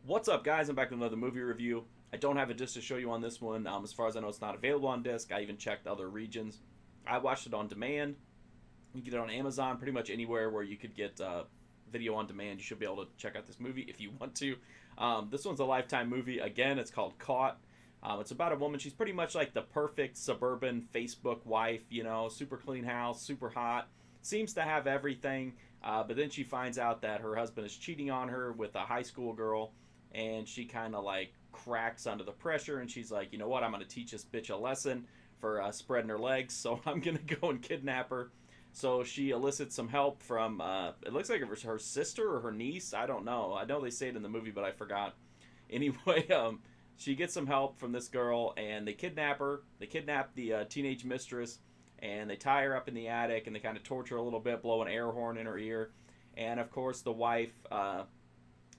What's up, guys? I'm back with another movie review. I don't have a disc to show you on this one. As far as I know, it's not available on disc. I even checked other regions. I watched it on demand. You can get it on Amazon, pretty much anywhere where you could get video on demand. You should be able to check out this movie if you want to. This one's a Lifetime movie. Again, it's called Caught. It's about a woman. She's pretty much like the perfect suburban Facebook wife, super clean house, super hot. Seems to have everything, but then she finds out that her husband is cheating on her with a high school girl, and she kind of like cracks under the pressure, and she's like, you know what, I'm going to teach this bitch a lesson for spreading her legs, so I'm going to go and kidnap her. So she elicits some help from, it looks like it was her sister or her niece, I don't know. I know they say it in the movie, but I forgot. Anyway, she gets some help from this girl, and they kidnap her. They kidnap the teenage mistress, and they tie her up in the attic, and they kind of torture her a little bit, blow an air horn in her ear. And of course, the wife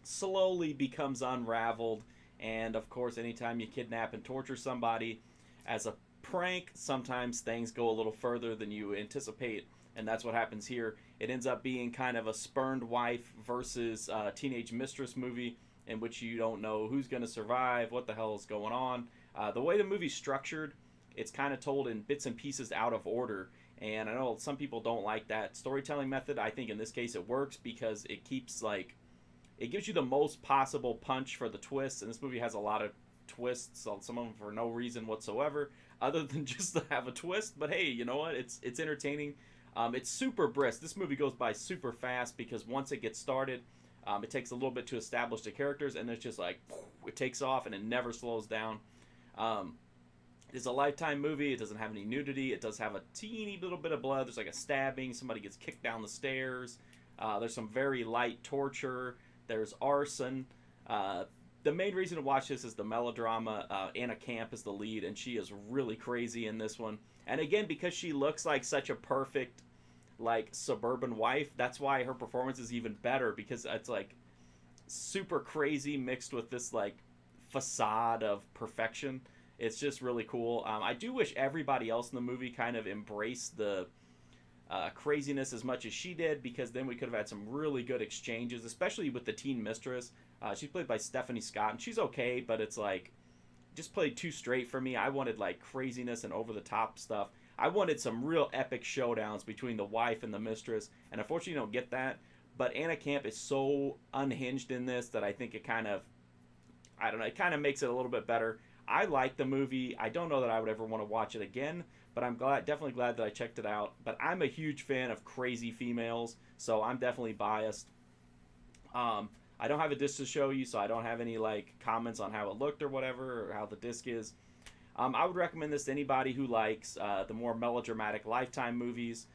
slowly becomes unraveled. And of course, anytime you kidnap and torture somebody as a prank, sometimes things go a little further than you anticipate. And that's what happens here. It ends up being kind of a spurned wife versus teenage mistress movie, in which you don't know who's going to survive, what the hell is going on. The way the movie's structured, it's kind of told in bits and pieces out of order. And I know some people don't like that storytelling method. I think in this case it works because it keeps like, it gives you the most possible punch for the twists. And this movie has a lot of twists, some of them for no reason whatsoever, other than just to have a twist. But hey, you know what? It's entertaining. It's super brisk. This movie goes by super fast because once it gets started, it takes a little bit to establish the characters, and it's just like, it takes off and it never slows down. It's a Lifetime movie. It doesn't have any nudity. It does have a teeny little bit of blood. There's like a stabbing. Somebody gets kicked down the stairs. There's some very light torture. There's arson. The main reason to watch this is the melodrama. Anna Camp is the lead, and she is really crazy in this one. And again, because she looks like such a perfect, like, suburban wife, that's why her performance is even better, because it's like super crazy mixed with this like facade of perfection. It's just really cool. I do wish everybody else in the movie kind of embraced the craziness as much as she did, because then we could have had some really good exchanges, especially with the teen mistress. She's played by Stephanie Scott, and she's okay, but it's like, just played too straight for me. I wanted like craziness and over the top stuff. I wanted some real epic showdowns between the wife and the mistress, and unfortunately you don't get that. But Anna Camp is so unhinged in this that I think it kind of, I don't know, it kind of makes it a little bit better. I like the movie. I don't know that I would ever want to watch it again, but I'm definitely glad that I checked it out. But I'm a huge fan of crazy females, so I'm definitely biased. I don't have a disc to show you, so I don't have any like comments on how it looked or whatever, or how the disc is. I would recommend this to anybody who likes the more melodramatic Lifetime movies.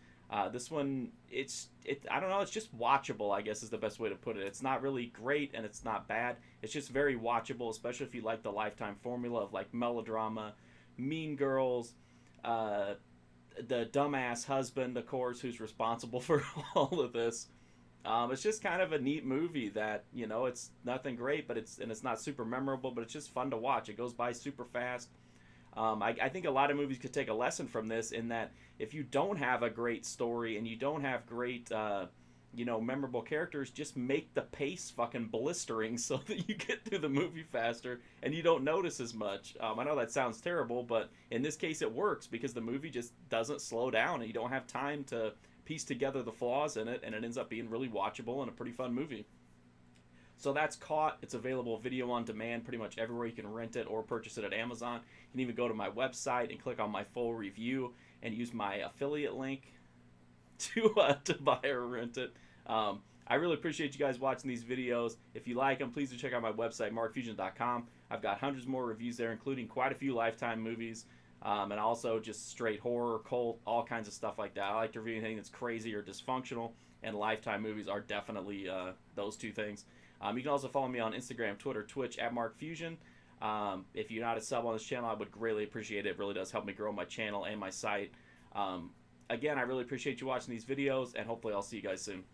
This one, I don't know, it's just watchable, I guess is the best way to put it. It's not really great and it's not bad. It's just very watchable, especially if you like the Lifetime formula of like melodrama, Mean Girls, the dumbass husband, of course, who's responsible for all of this. It's just kind of a neat movie that, it's nothing great, but it's not super memorable, but it's just fun to watch. It goes by super fast. I think a lot of movies could take a lesson from this, in that if you don't have a great story and you don't have great, memorable characters, just make the pace fucking blistering so that you get through the movie faster and you don't notice as much. I know that sounds terrible, but in this case it works because the movie just doesn't slow down and you don't have time to piece together the flaws in it, and it ends up being really watchable and a pretty fun movie. So that's Caught. It's available video on demand pretty much everywhere. You can rent it or purchase it at Amazon. You can even go to my website and click on my full review and use my affiliate link to buy or rent it. I really appreciate you guys watching these videos. If you like them, please do check out my website, markfusion.com. I've got hundreds more reviews there, including quite a few Lifetime movies, and also just straight horror, cult, all kinds of stuff like that. I like to review anything that's crazy or dysfunctional, and Lifetime movies are definitely those two things. You can also follow me on Instagram, Twitter, Twitch at MarkFusion. If you're not a sub on this channel, I would greatly appreciate it. It really does help me grow my channel and my site. Again, I really appreciate you watching these videos, and hopefully I'll see you guys soon.